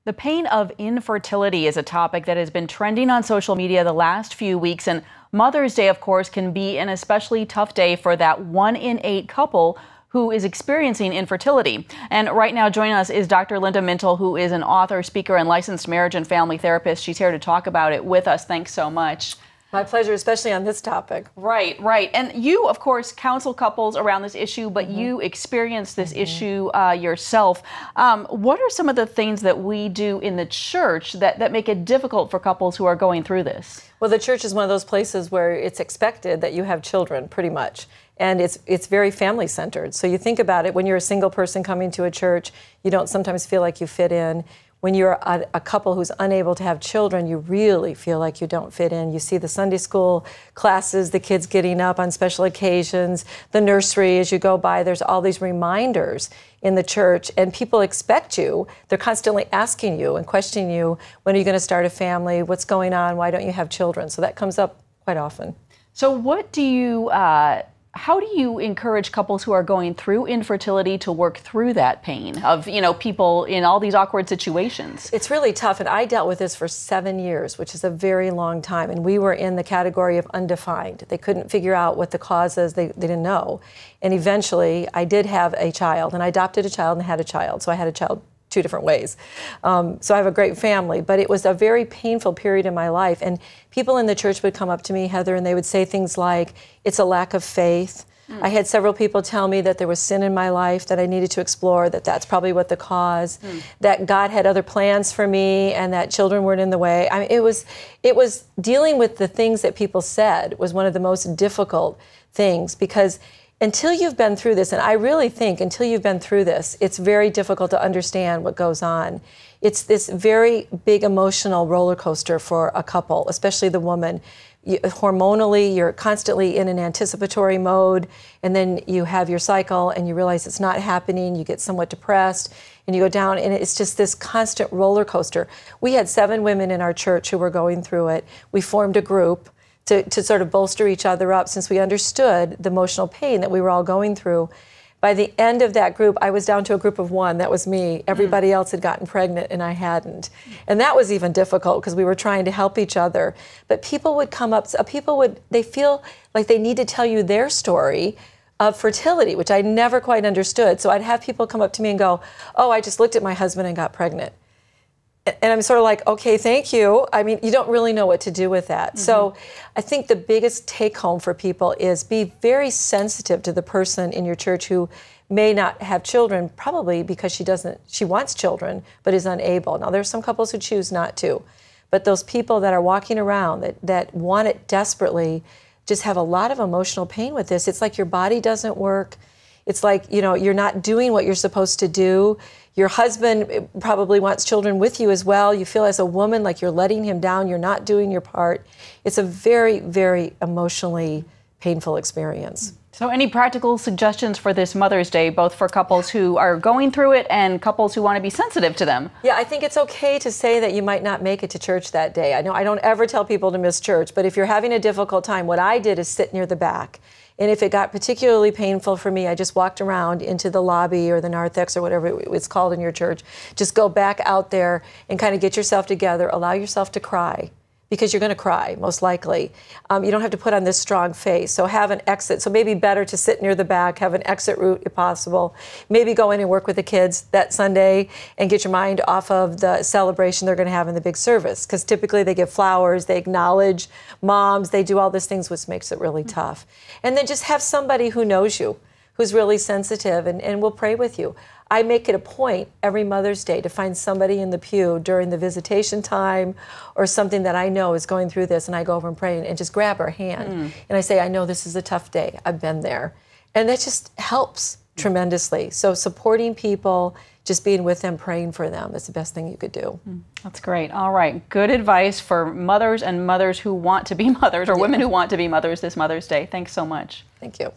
The pain of infertility is a topic that has been trending on social media the last few weeks, and Mother's Day, of course, can be an especially tough day for that 1 in 8 couple who is experiencing infertility. And right now joining us is Dr. Linda Mintle, who is an author, speaker, and licensed marriage and family therapist. She's here to talk about it with us. Thanks so much. My pleasure, especially on this topic. Right, right. And you, of course, counsel couples around this issue, but you experience this issue yourself. What are some of the things that we do in the church that make it difficult for couples who are going through this? Well, the church is one of those places where it's expected that you have children, pretty much. And it's very family-centered. So you think about it, when you're a single person coming to a church, you don't sometimes feel like you fit in. When you're a couple who's unable to have children, you really feel like you don't fit in. You see the Sunday school classes, the kids getting up on special occasions, the nursery as you go by. There's all these reminders in the church, and people expect you. They're constantly asking you and questioning you, when are you going to start a family? What's going on? Why don't you have children? So that comes up quite often. So what do you... how do you encourage couples who are going through infertility to work through that pain of, people in all these awkward situations? It's really tough, and I dealt with this for 7 years, which is a very long time, and we were in the category of undefined. They couldn't figure out what the cause is. They didn't know. And eventually, I did have a child, and I adopted a child and had a child, so I had a child 2 different ways. So I have a great family, but it was a very painful period in my life. And people in the church would come up to me, Heather, and they would say things like, it's a lack of faith. I had several people tell me that there was sin in my life that I needed to explore, that's probably what the cause, that God had other plans for me, and that children weren't in the way. I mean, it was dealing with the things that people said was one of the most difficult things, because until you've been through this, and I really think until you've been through this, it's very difficult to understand what goes on. It's this very big emotional roller coaster for a couple, especially the woman. Hormonally, you're constantly in an anticipatory mode, and then you have your cycle and you realize it's not happening, you get somewhat depressed, and you go down, and it's just this constant roller coaster. We had 7 women in our church who were going through it. We formed a group to sort of bolster each other up, since we understood the emotional pain that we were all going through. By the end of that group, I was down to a group of 1. That was me. Everybody else had gotten pregnant, and I hadn't. And that was even difficult, because we were trying to help each other. But people would come up, they feel like they need to tell you their story of fertility, which I never quite understood. So I'd have people come up to me and go, oh, I just looked at my husband and got pregnant. And I'm sort of like, okay, thank you. I mean, you don't really know what to do with that. So I think the biggest take home for people is be very sensitive to the person in your church who may not have children, probably because she wants children, but is unable. Now, there's some couples who choose not to. But those people that are walking around that want it desperately just have a lot of emotional pain with this. It's like your body doesn't work. It's like, you're not doing what you're supposed to do. Your husband probably wants children with you as well. You feel as a woman like you're letting him down. You're not doing your part. It's a very, very emotionally painful experience. So any practical suggestions for this Mother's Day, both for couples who are going through it and couples who want to be sensitive to them? Yeah, I think it's okay to say that you might not make it to church that day. I know I don't ever tell people to miss church, but if you're having a difficult time, what I did is sit near the back. And if it got particularly painful for me, I just walked around into the lobby or the narthex or whatever it's called in your church. Just go back out there and kind of get yourself together, allow yourself to cry, because you're going to cry, most likely. You don't have to put on this strong face. So have an exit. So maybe better to sit near the back, have an exit route if possible. Maybe go in and work with the kids that Sunday and get your mind off of the celebration they're going to have in the big service. Because typically they give flowers, they acknowledge moms, they do all these things, which makes it really tough. And then just have somebody who knows you, who's really sensitive, and will pray with you. I make it a point every Mother's Day to find somebody in the pew during the visitation time or something that I know is going through this, and I go over and pray and just grab her hand. And I say, I know this is a tough day. I've been there. And that just helps tremendously. So supporting people, just being with them, praying for them is the best thing you could do. That's great. All right. Good advice for mothers and mothers who want to be mothers, or women who want to be mothers this Mother's Day. Thanks so much. Thank you.